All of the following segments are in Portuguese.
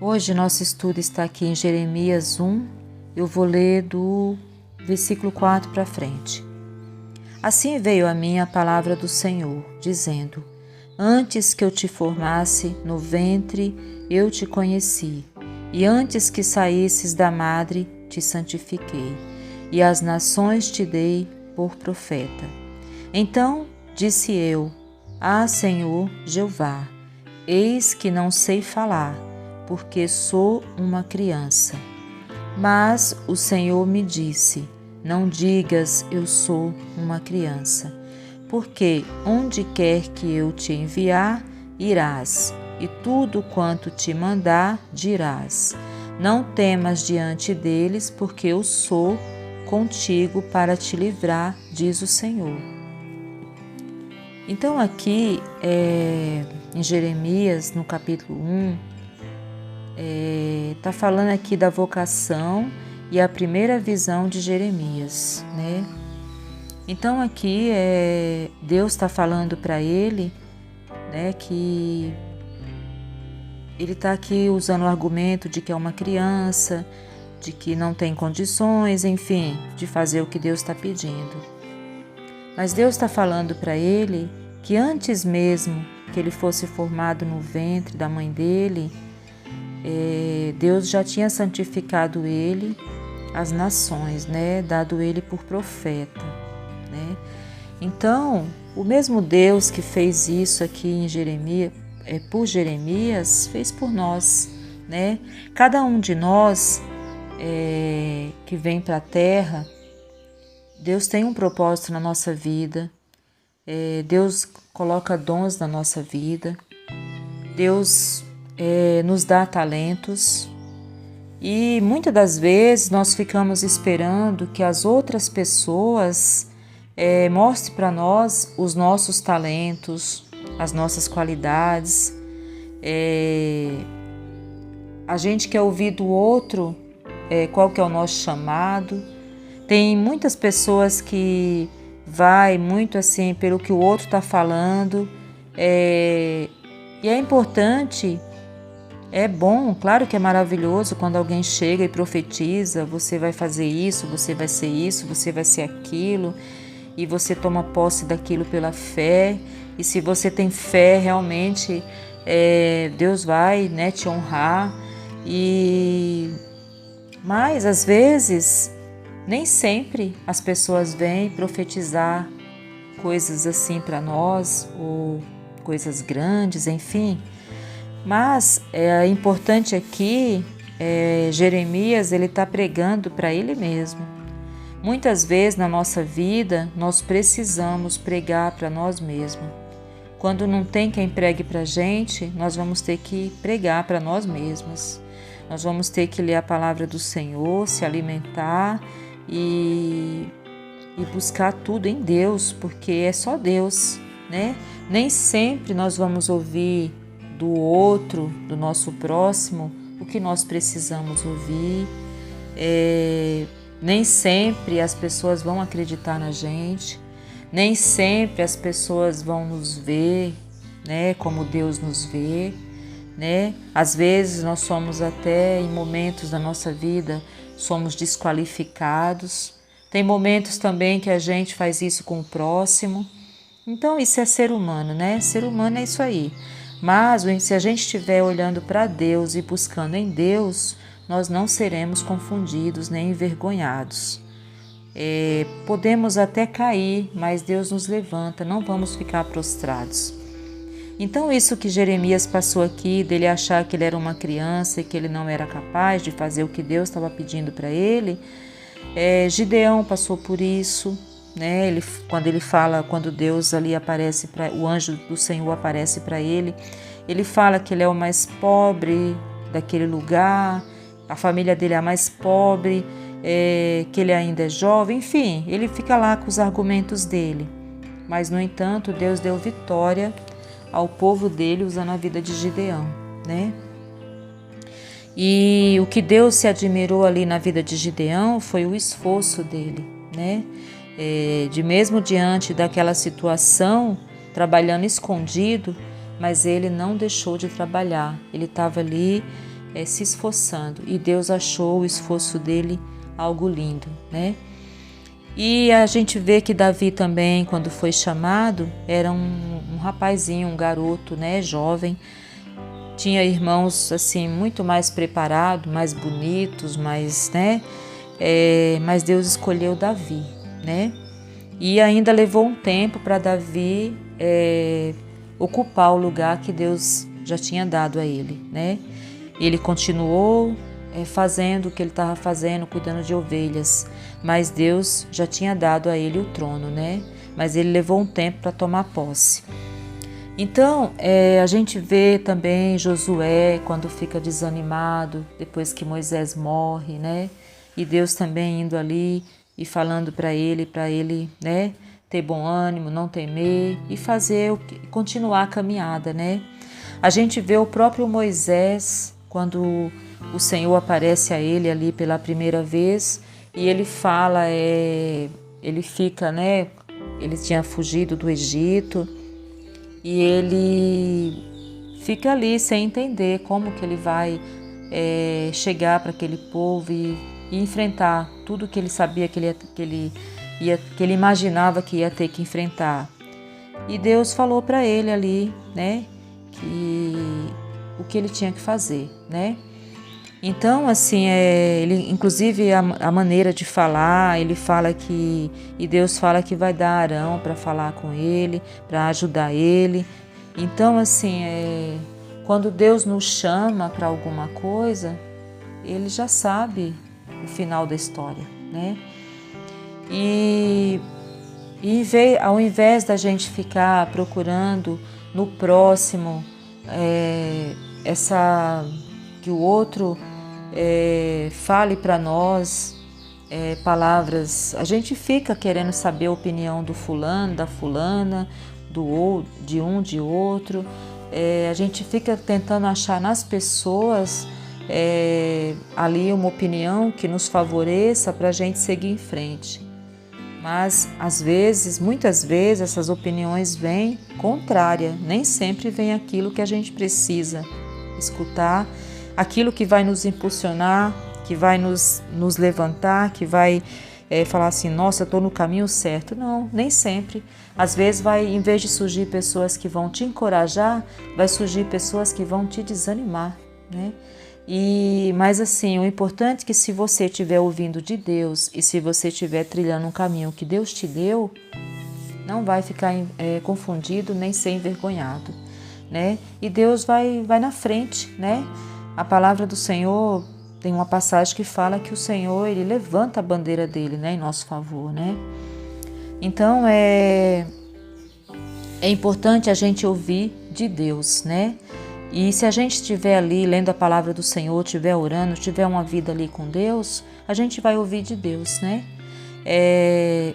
Hoje nosso estudo está aqui em Jeremias 1, eu vou ler do versículo 4 para frente. Assim veio a mim a palavra do Senhor, dizendo: Antes que eu te formasse no ventre, eu te conheci, e antes que saísses da madre, te santifiquei, e às nações te dei por profeta. Então disse eu: Ah, Senhor Jeová, eis que não sei falar, porque sou uma criança. Mas o Senhor me disse: Não digas eu sou uma criança, porque onde quer que eu te enviar, irás, e tudo quanto te mandar, dirás. Não temas diante deles, porque eu sou contigo para te livrar, diz o Senhor. Então aqui em Jeremias, no capítulo 1, está falando aqui da vocação e a primeira visão de Jeremias, né? Então aqui Deus está falando para ele, né, que ele está aqui usando o argumento de que é uma criança, de que não tem condições, enfim, de fazer o que Deus está pedindo. Mas Deus está falando para ele que antes mesmo que ele fosse formado no ventre da mãe dele, Deus já tinha santificado ele às nações, né? Dado ele por profeta, né? Então, o mesmo Deus que fez isso aqui em Jeremias, por Jeremias, fez por nós, né? Cada um de nós que vem para a Terra, Deus tem um propósito na nossa vida, Deus coloca dons na nossa vida, Deus nos dá talentos e muitas das vezes nós ficamos esperando que as outras pessoas mostrem para nós os nossos talentos, as nossas qualidades. A gente quer ouvir do outro qual que é o nosso chamado. Tem muitas pessoas que vai muito assim pelo que o outro está falando, e é importante, é bom, claro que é maravilhoso quando alguém chega e profetiza: você vai fazer isso, você vai ser isso, você vai ser aquilo, e você toma posse daquilo pela fé, e se você tem fé realmente, Deus vai, né, te honrar. Mas às vezes nem sempre as pessoas vêm profetizar coisas assim para nós, ou coisas grandes, enfim. Mas é importante aqui, Jeremias, ele está pregando para ele mesmo. Muitas vezes na nossa vida nós precisamos pregar para nós mesmos. Quando não tem quem pregue para a gente, nós vamos ter que pregar para nós mesmos. Nós vamos ter que ler a palavra do Senhor, se alimentar e buscar tudo em Deus, porque é só Deus, né? Nem sempre nós vamos ouvir do outro, do nosso próximo, o que nós precisamos ouvir. Nem sempre as pessoas vão acreditar na gente, nem sempre as pessoas vão nos ver, né, como Deus nos vê, né? Às vezes nós somos até, em momentos da nossa vida, somos desqualificados. Tem momentos também que a gente faz isso com o próximo. Então isso é ser humano, né? Ser humano é isso aí. Mas se a gente estiver olhando para Deus e buscando em Deus, nós não seremos confundidos nem envergonhados. Podemos até cair, mas Deus nos levanta, não vamos ficar prostrados. Então isso que Jeremias passou aqui, dele achar que ele era uma criança e que ele não era capaz de fazer o que Deus estava pedindo para ele, Gideão passou por isso, né? Quando Deus ali aparece, o anjo do Senhor aparece para ele, ele fala que ele é o mais pobre daquele lugar, a família dele é a mais pobre, que ele ainda é jovem, enfim, ele fica lá com os argumentos dele. Mas, no entanto, Deus deu vitória ao povo dele usando a vida de Gideão, né? E o que Deus se admirou ali na vida de Gideão foi o esforço dele, né? De mesmo diante daquela situação, trabalhando escondido, mas ele não deixou de trabalhar. Ele estava ali se esforçando, e Deus achou o esforço dele algo lindo, né? E a gente vê que Davi também, quando foi chamado, era um rapazinho, um garoto, né, jovem. Tinha irmãos assim muito mais preparados, mais bonitos, mais, né? Mas Deus escolheu Davi, né? E ainda levou um tempo para Davi ocupar o lugar que Deus já tinha dado a ele, né? Ele continuou fazendo o que ele estava fazendo, cuidando de ovelhas, mas Deus já tinha dado a ele o trono, né? Mas ele levou um tempo para tomar posse. Então, a gente vê também Josué quando fica desanimado, depois que Moisés morre, né? E Deus também indo ali e falando para ele, né? Ter bom ânimo, não temer e continuar a caminhada, né? A gente vê o próprio Moisés quando o Senhor aparece a ele ali pela primeira vez e ele fala, ele fica, né? Ele tinha fugido do Egito e ele fica ali sem entender como que ele vai chegar para aquele povo e enfrentar tudo que ele sabia que ele imaginava que ia ter que enfrentar. E Deus falou para ele ali, né? O que ele tinha que fazer, né? Então, assim, ele, inclusive a maneira de falar, ele fala e Deus fala que vai dar Arão para falar com ele, para ajudar ele. Então, assim, quando Deus nos chama para alguma coisa, ele já sabe o final da história, né? E ao invés da gente ficar procurando no próximo que o outro fale para nós palavras, a gente fica querendo saber a opinião do fulano, da fulana, de um, de outro, a gente fica tentando achar nas pessoas ali uma opinião que nos favoreça para a gente seguir em frente. Mas muitas vezes, essas opiniões vêm contrárias, nem sempre vem aquilo que a gente precisa escutar, aquilo que vai nos impulsionar, que vai nos levantar, que vai falar assim, nossa, eu estou no caminho certo. Não, nem sempre. Às vezes em vez de surgir pessoas que vão te encorajar, vai surgir pessoas que vão te desanimar, né? Mas assim, o importante é que se você estiver ouvindo de Deus e se você estiver trilhando um caminho que Deus te deu, não vai ficar confundido nem ser envergonhado, né? E Deus vai na frente, né? A palavra do Senhor, tem uma passagem que fala que o Senhor, ele levanta a bandeira dele, né, em nosso favor, né? Então, é importante a gente ouvir de Deus, né? E se a gente estiver ali lendo a palavra do Senhor, estiver orando, tiver uma vida ali com Deus, a gente vai ouvir de Deus, né?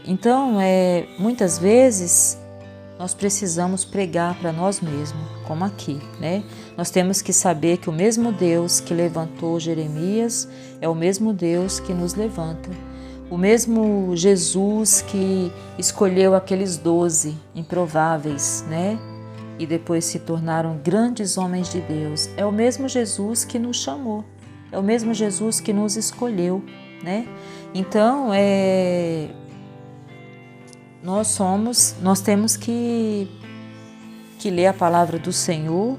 Então, muitas vezes nós precisamos pregar para nós mesmos, como aqui, né? Nós temos que saber que o mesmo Deus que levantou Jeremias é o mesmo Deus que nos levanta. O mesmo Jesus que escolheu aqueles 12 improváveis, né? E depois se tornaram grandes homens de Deus. É o mesmo Jesus que nos chamou, é o mesmo Jesus que nos escolheu, né? Então, nós temos que ler a palavra do Senhor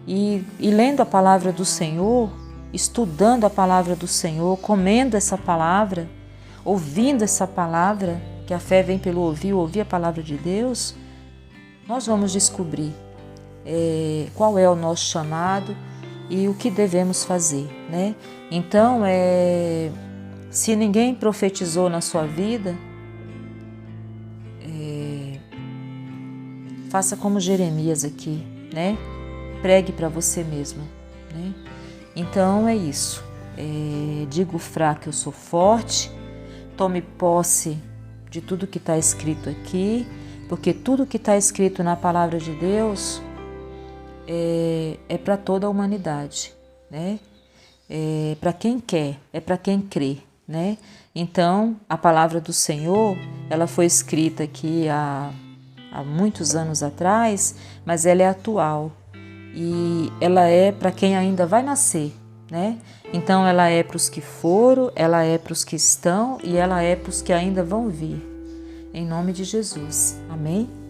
e lendo a palavra do Senhor, estudando a palavra do Senhor, comendo essa palavra, ouvindo essa palavra, que a fé vem pelo ouvir a palavra de Deus, nós vamos descobrir qual é o nosso chamado e o que devemos fazer, né? Então, se ninguém profetizou na sua vida, faça como Jeremias aqui, né? Pregue para você mesmo, né? Então é isso. Digo fraco, eu sou forte. Tome posse de tudo que está escrito aqui, porque tudo que está escrito na palavra de Deus é para toda a humanidade, né? É para quem quer, é para quem crê, né? Então, a palavra do Senhor, ela foi escrita aqui há muitos anos atrás, mas ela é atual e ela é para quem ainda vai nascer, né? Então ela é para os que foram, ela é para os que estão e ela é para os que ainda vão vir. Em nome de Jesus. Amém?